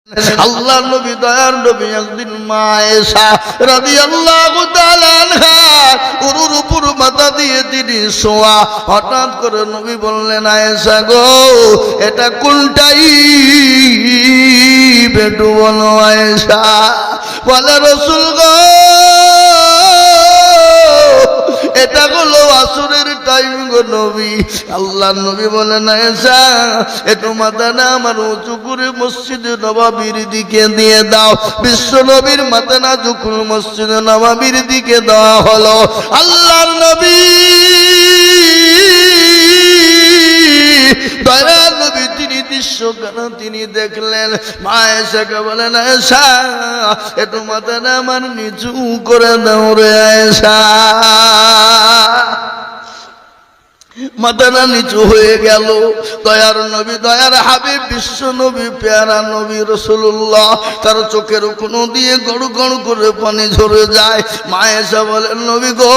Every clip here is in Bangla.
আল্লাহ নবী দয়ার নবী একদিন মা আয়েশা রাদিয়াল্লাহু তাআলা আনহা উরুর উপর মাথা দিয়ে তিনি শোয়া। হঠাৎ করে নবী বললেন, আয়েশা গো, এটা কোনটাই বেটু বলো আয়েশা। বলে, রাসূল গো, এটা হলো আসরের টাইম গো নবী। আল্লাহ নবী বলেন, আয়েশা একটু মাথাটা আমার উঁচু করে মসজিদে নববীর দিকে দিয়ে দাও। বিশ্ব নবীর মাথা না যখন মসজিদে নববীর দিকে দেওয়া হলো, আল্লাহর নবী দয়ার নবী তিনি দৃশ্যখানা তিনি দেখলেন। মা আয়েশাকে বলেন, আয়েশা একটু মাথাটা আমার নিচু করে দাও রে আয়েশা। মাথাটা নিচু হয়ে গেল। দয়ার নবী দয়ার হাবিব বিশ্ব নবী পেয়ারা নবী রাসূলুল্লাহ তার চোখের কোণ দিয়ে গড় গড় করে পানি ঝরে যায়। মা আয়েশা বলেন, নবী গো,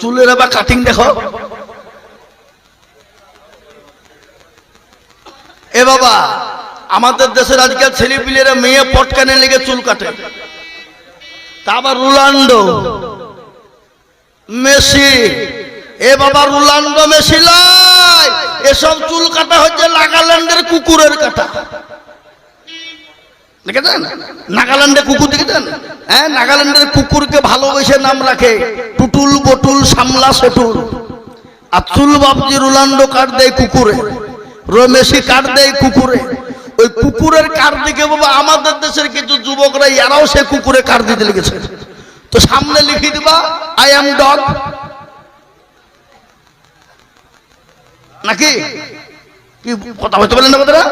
চুলের আবার কাটিং দেখো। এ বাবা, আমাদের দেশের আজকাল ছেলেপিলেরা মেয়ে পটকানে লেগে চুল কাটে। তা আবার রোনাল্ডো মেসি, এ বাবা রোনাল্ডো মেসি লাই, এসব চুল কাটা হচ্ছে নাগাল্যান্ডের কুকুরের কাটা। দেখেছেন নাগাল্যান্ডের কুকুর? দেখেছেন? হ্যাঁ, নাগাল্যান্ডের কুকুরকে ভালোবেসে নাম রাখে টুটুল, বটুল, সামলা, সেটুল। আর চুল বাপজি রোনাল্ডো কাট দেয় কুকুরে, মেসি কাট দেয় কুকুরে। ওই কুকুরের কার দিকে বাবা আমাদের দেশের কিছু যুবকরা এরাও সে কুকুরে কার দিতে লেগেছে। তো সামনে লিখে দিবা আই এম ডগ, নাকি কি কথা বলতে বলেন না কথাটা?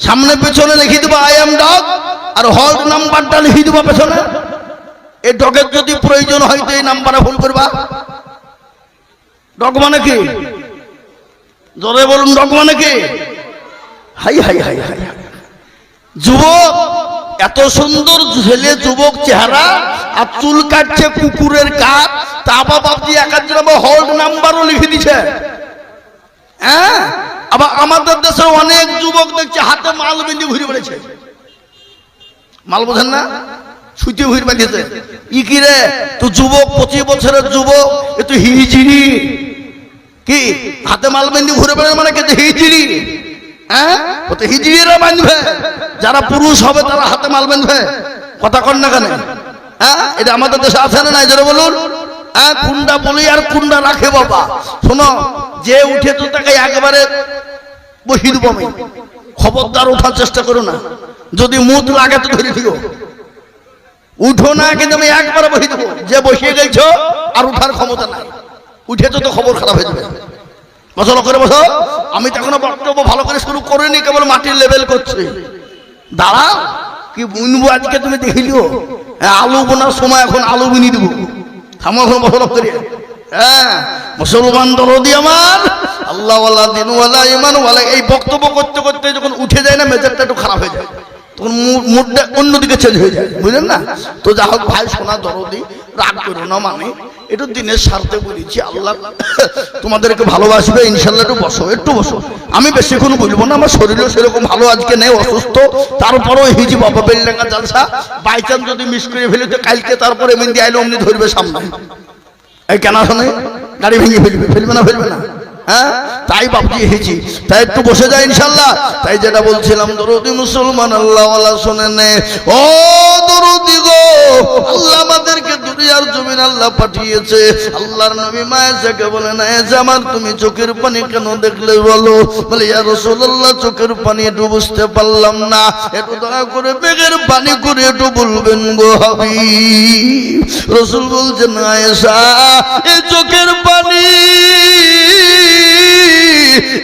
সামনে পেছনে লিখে দিবা আই এম ডগ, আর হল্ড নাম্বারটা লিখে দিবা পেছনে। এই ডগের যদি প্রয়োজন হয় তো এই নাম্বারে ফোন করবা। ডগ মানে কি? জোরে বলুন, ডগ মানে কি? হাই হাই হাই হাই, যুবক এত সুন্দর ছেলে, যুবক চেহারা, আর চুল কাটছে কুকুরের কাট। তা বাবাজি একার হোল্ড নাম্বারও লিখে দিছে। হ্যাঁ, আবার আমাদের দেশের অনেক যুবক দেখছে হাতে মাল বেঁধে ঘুরে বেড়েছে। মাল বোঝেন না? ছুটে ঘুরে বেঁধেছে। ই কি রে, তুই যুবক, 25 বছরের যুবক, এ তুই হিজিড়ি কি? হাতে মাল বেঁধে ঘুরে বেড়ে মানে কি হিজিড়ি? হ্যাঁ, ওতে হিজড়িরা বাঁধবে, যারা পুরুষ হবে তারা হাতে মাল বাঁধবে। কথা কন না কেন? হ্যাঁ, এটা আমাদের দেশে আছে না নাই? জোরে বলুন। হ্যাঁ, কুন্ডা বলি আর কুন্ডা রাখে বাবা। শোনো, যে উঠে তো তাকে একেবারে বসিয়ে দেবো আমি। খবরদার ওঠার চেষ্টা করো না, যদি মুখ লাগে তো ধরে দিও। উঠো না, কিন্তু আমি একবারে বসিয়ে দেবো। যে বসিয়ে গেছো আর উঠার ক্ষমতা নাই, উঠেছো তো খবর খারাপ হয়ে যাবে। বসো করে বসো। আমি তো এখনো বক্তব্য ভালো করে শুরু করিনি, কেবল মাটির লেভেল করছে। দাঁড়া, কি বুনবো আজকে তুমি দেখিলিও? হ্যাঁ, আলু বোনার সময় এখন আলু বুনি দেবো। থামো এখন বসো করে। হ্যাঁ, মুসলমান দরদি আমার, আল্লাহওয়ালা, দিনওয়ালা, ইমানওয়ালা। এই বক্তব্য করতে করতে যখন উঠে যায় না, মেজাজটা একটু খারাপ হয়ে যায়, তখন মুডটা অন্যদিকে চেঞ্জ হয়ে যায়, বুঝলেন না? তো যা হোক ভাই, সোনা দরদি, রাগ করো না। মানে একটু দিনের স্বার্থে বলেছি, আল্লাহ তোমাদেরকে ভালোবাসবে ইনশাল্লাহ। একটু বসো, একটু বসো। আমি বেশিক্ষণ বলবো না, আমার শরীরও সেরকম ভালো আজকে নেই, অসুস্থ। তারপরেও হিজি বাবা বেলডাঙ্গা জালসা, বাই চান্স যদি মিস করে ফেলি তো কালকে তারপরে মেহেন্দি আইলে অমনি ধরবে সামনে। এই কেন শোনে গাড়ি ভেঙে ফেলবে, ফেলবে না? ফেলবে না? হ্যাঁ, তাই বাপজি এসেছি, তাই একটু বসে যায় ইনশাল্লাহ। তাই যেটা বলছিলাম, দরদি মুসলমান আল্লাহওয়ালা শোনেন, ও দরদি গো, আল্লাহ আমাদেরকে দুনিয়ার জমিন আল্লাহ পাঠিয়েছে। আল্লাহর নবী মা আয়েশাকে বলেন, আয়েশা আমার তুমি চোখের পানি কেন দেখলে বলো? বলে, ইয়া রাসূলুল্লাহ, চোখের পানি একটু বুঝতে পারলাম না, একটু দয়া করে বেগের পানি করে একটু বলবেন গো হাবিব। রাসূল বলছেন, আয়েশা এই চোখের পানি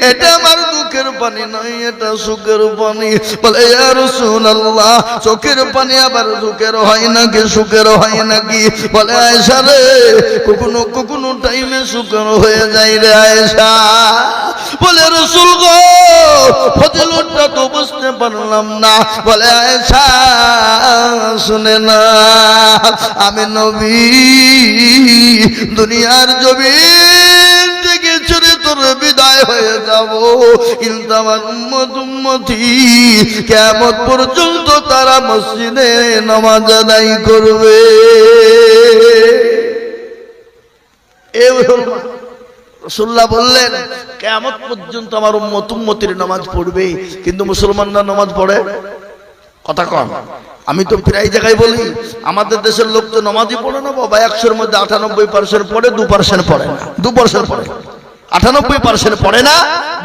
এটা আমার দুঃখের পানি নয়, এটা সুখের পানি। বলে, ইয়া রাসূলুল্লাহ, চোখের পানি আবার দুঃখের হয় নাকি সুখের হয় নাকি? বলে, আয়েশা রে, কখনো কখনো টাইমে সুখের হয়ে যায় রে আয়েশা। বলে, রাসূল গো, ফজিলতটা তো বুঝতে পারলাম না। বলে, আয়েশা শুনে না, আমি নবী দুনিয়ার জমিন থেকে ছেড়ে তোর বিদায় হয়ে যাব, কিন্তু আমার উম্মতি কিয়ামত পর্যন্ত তারা মসজিদে নামাজ আদায় করবে। রাসূলুল্লাহ বললেন কিয়ামত পর্যন্ত আমার উম্মতির নামাজ পড়বে, কিন্তু মুসলমানরা নামাজ পড়ে কথা কম। আমি তো প্রায় জায়গায় বলি আমাদের দেশের লোক তো নামাজই পড়ে না বাবা, 100-র মধ্যে 98% পড়ে, 2% পড়ে না। 2% পড়ে, 98% পড়ে না,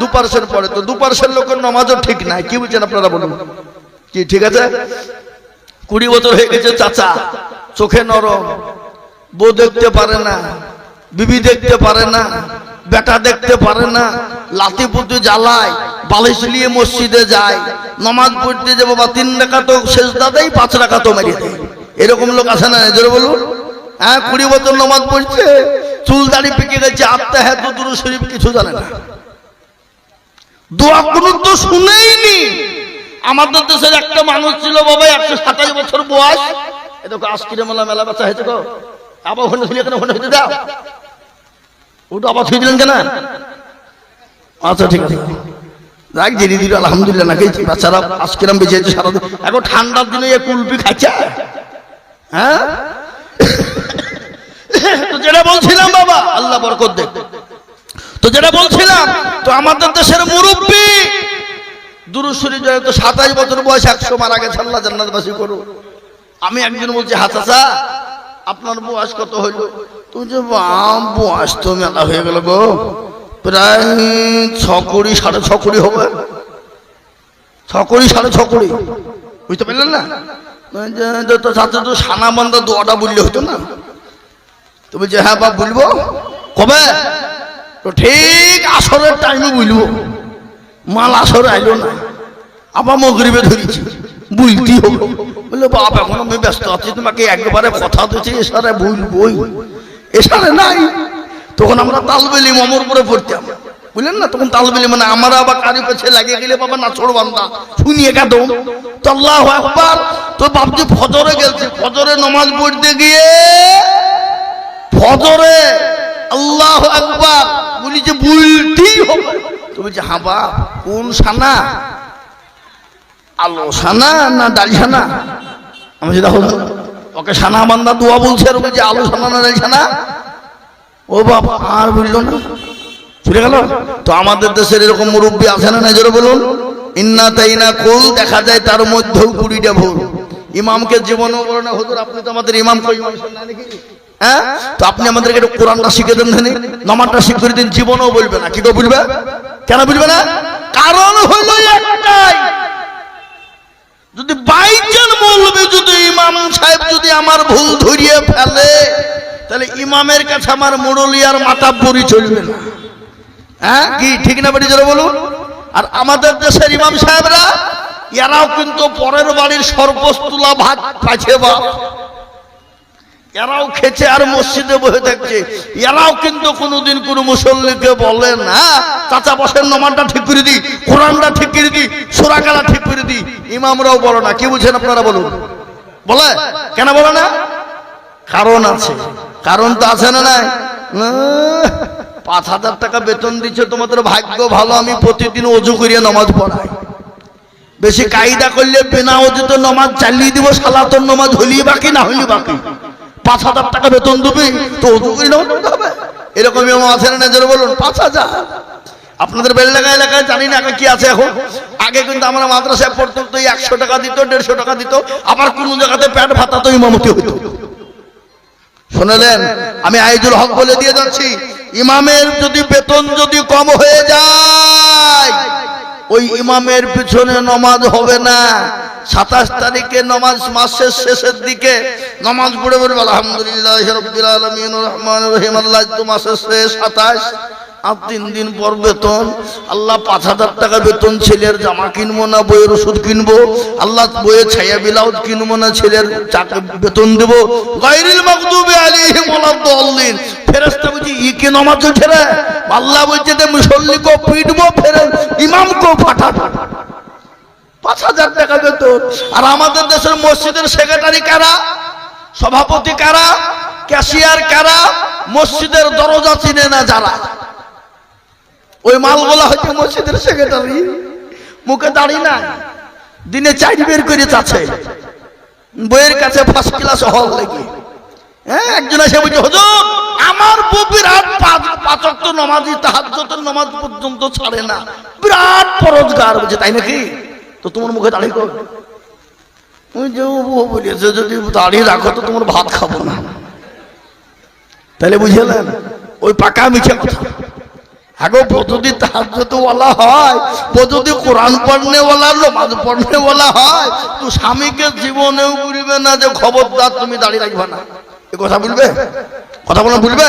2% পড়ে। তো 2% লোকের নামাজও ঠিক নাই, কি বুঝছেন আপনারা বলুন? কি ঠিক আছে? 20 বছর হয়ে গেছে চাচা, চোখে নরম, বউ দেখতে পারে না, বিবি দেখতে পারে না, বেটা দেখতে পারে না, লাঠি পুঁতি জ্বালায়, বালিশ নিয়ে মসজিদে যায়, নামাজ পড়তে যাবো বা 3 রাকাত সেজদা দেয়, 5 রাকাত মেরে দেয়। এরকম লোক আছে না? জোরে বলুন। হ্যাঁ, 20 বছর নামাজ পড়ছে, চুল দাড়ি পেকে গেছে, আত্মাহাত দুরূদ শরীফ কিছু জানে না, দোয়া কুনুত তো শুনেইনি। আমাদের দেশের একটা মানুষ ছিল বাবা, 127 বছর বয়স, এ দেখো আজকিরে মেলা বাচ্চা হয়েছে গো, আবার হনে ছিল কেন, হনে হইতে দাও, ওটা আবার ছুঁয়ে দিলেন কেন? আচ্ছা ঠিক আছে, যাক জেনে দিল আলহামদুলিল্লাহ। নাকি বাচ্চারা আজকেরাম বেঁচে আছে সারাদিন, এখন ঠান্ডার দিনে কুলপি খাচ্ছে। হ্যাঁ, তো যেটা বলছিলাম বাবা, আল্লাহ বরকত দেখ, তো যেটা বলছিলাম, তো আমাদের দেশের মুরব্বী দুরূদ শরীফ যায় তো 27 বছর বয়স, 100 মারা গেছে, আল্লাহ জান্নাতবাসী করো। আমি একজন বলছি, হ্যাঁ চাচা আপনার বয়স কত হইল? তুমি যে বয়স তো মেলা হয়ে গেল গো, প্রায় 6 কোটি 6.5 কোটি হবে, 6 কোটি 6.5 কোটি, বুঝতে পারলেন না? তো চাচা তো সানা বান্দা দোয়াটা বললে হতো না? তো বলছে হ্যাঁ বাপ বলবো। কবে? তো ঠিক আসরের টাইমে বলবো, মাল আসরে আইলো না, আবার মগরিবে ধরেছি, বুঝতেই হবো। বললো বাপ এখন আমি ব্যস্ত আছি, তোমাকে একবারে কথা দিচ্ছি, এসারে বলবই, এসারে নাই। তখন আমরা তালবেলি অমরপুরে পড়তাম, বুঝলেন না? তখন তালবেলি মানে আমরা আবার কারি পেছে লাগিয়ে গেলে বাবা না ছোড় বান্দা শুনিয়ে কাঁদো তো আল্লাহু আকবার। তো বাপজি ফজরে গেছে, ফজরে নামাজ পড়তে গিয়ে ফজরে আল্লাহু আকবার বলি যে বলতেই হবে। তো বলছে হ্যাঁ বাপ কোন সানা, আলো সানা না ডালি সানা? আমি যেটা হলো ওকে সানা বান্দা দোয়া বলছে, আর বলছে আলো সানা না ডালি সানা। ও বাবা আর বললো না, চলে গেল। তো আমাদের দেশের এরকম মুরব্বী আছে না? নজরে বলুন, ইন্না তাইনা কুল দেখা যায় তার মধ্যেও 20টা ভুল। ইমামকে জীবনও বলে না, হুজুর আপনি তো আমাদের ইমাম, কই ইমাম নাকি? হ্যাঁ, তো আপনি আমাদেরকে একটু কোরআনটা শিখে দেন, নামাজটা শিখিয়ে দিন। জীবনও বলবে না। কি করে বলবে? কেন বলবে না? কারণ হলো একটাই, যদি বাইচান বলবে, যদি ইমাম সাহেব যদি আমার ভুল ধরিয়ে ফেলে, তাহলে ইমামের কাছে আমার মুরলিয়ার মাতাব্বরি চলবে না। হ্যাঁ কি ঠিক না বেটি জোরে বলুন? আর আমাদের দেশের ইমাম সাহেবরা এরাও কিন্তু পরের বাড়ির সর্বস্তুলা ভাত পাচ্ছে, বা এরাও খেছে আর মসজিদে বসে থাকছে। এরাও কিন্তু কোনোদিন কোনো মুসল্লিকে বলে না চাচা বসেন, নামাজটা ঠিক করে দিই, কোরআনটা ঠিক করে দিই, সূরা কালা ঠিক করে দিই। ইমামরাও বলে না। কি বুঝেন আপনারা বলুন? বলে কেন বলে না? কারণ আছে। কারণ তো আছে না নাই? 5,000 টাকা বেতন দিচ্ছে, তোমাদের ভাগ্য ভালো, আমি প্রতিদিন ওযু করিয়ে নামাজ পড়াই। বেশি কায়দা করলে বিনা ওযুতে নামাজ চালিয়ে দিব, সালাতের নামাজ হলি বাকি না হলি বাকি। 5,000 টাকা বেতন দিবি তো ওযু করে নামাজ পড়তে হবে। এরকম ইমাম আছে না? নজরে বলুন 5,000। আপনাদের বেলডাঙ্গা এলাকায় জানি না কি আছে এখন। আগে কিন্তু আমরা মাদ্রাসায় পড়তাম তো 100 টাকা দিত, 150 টাকা দিত, আবার কোন জায়গাতে পেট ভাতা তো ইমামতি হইতো। শুনলেন? আমি আইজুল হক বলে দিয়ে যাচ্ছি, ইমামের যদি বেতন যদি কম হয়ে যায়, ওই ইমামের পিছনে নামাজ হবে না। 27 তারিখে নামাজ, মাসের শেষের দিকে নামাজ পড়ে বলবে আলহামদুলিল্লাহি রাব্বিল আলামিন রহমানির রহিম, আল্লাহ তো মাসের শেষ 27, আর 3 দিন পর বেতন। আল্লাহ 5,000 টাকা বেতন, ছেলের জামা কিনবো না বইয়ের ওষুধ কিনবো, আল্লাহ বইয়ের ছায়া ব্লাউজ কিনবো না, ছেলের বেতন দেবো। গায়রিল মাগদুবি আলাইহিম ওয়ালাদ-দাল্লিন। ফেরেশতা বলছে ই কি নামাজ চলছে রে? আল্লাহ বলছে যে মুসল্লিকে পিটবো, ফেরেন ইমামকে ফাটাবো। 5,000 টাকা বেতন। আর আমাদের দেশের মসজিদের সেক্রেটারি কারা, সভাপতি কারা, ক্যাশিয়ার কারা, মসজিদের দরজা চিনে না যারা, ওই মালগুলা হচ্ছে মসজিদের সেক্রেটারি, মুখে দাড়ি নাই, দিনে 4 বের করে চাচ্ছে, বইয়ের কাছে ফার্স্ট ক্লাস হল লেগে। হ্যাঁ, একজন এসে বলছে, হুজুর আমার বউ বিরাট 5 ওয়াক্ত নামাজি, তাহাজ্জুদের নামাজ পর্যন্ত ছাড়ে না, বিরাট পরোজগার। বলছে তাই নাকি? তো তোমার মুখে দাড়ি কর। ওই যে বউ বলেছে যদি দাড়ি রাখো তো তোমার ভাত খাবো না। তাহলে বুঝলেন ওই পাকা মিছে কথা। আগো যদি তাহাজ্জুদওয়ালা হয়, যদি কোরআন পড়নেওয়ালা, নামাজ পড়নেওয়ালা হয়, তো স্বামীকে জীবনেও বলবে না যে খবরদার তুমি দাড়ি রাখবে না। এ কথা বলবে? কথা বলে বলবে?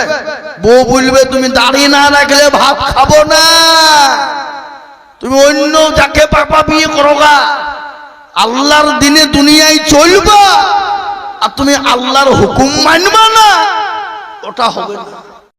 বউ বলবে তুমি দাড়ি না রাখলে ভাত খাবো না, তুমি অন্য যাকে পাপা বিয়ে করোগা, আল্লাহর দিনে দুনিয়ায় চলবা, আর তুমি আল্লাহর হুকুম মানবা না, ওটা হবে না।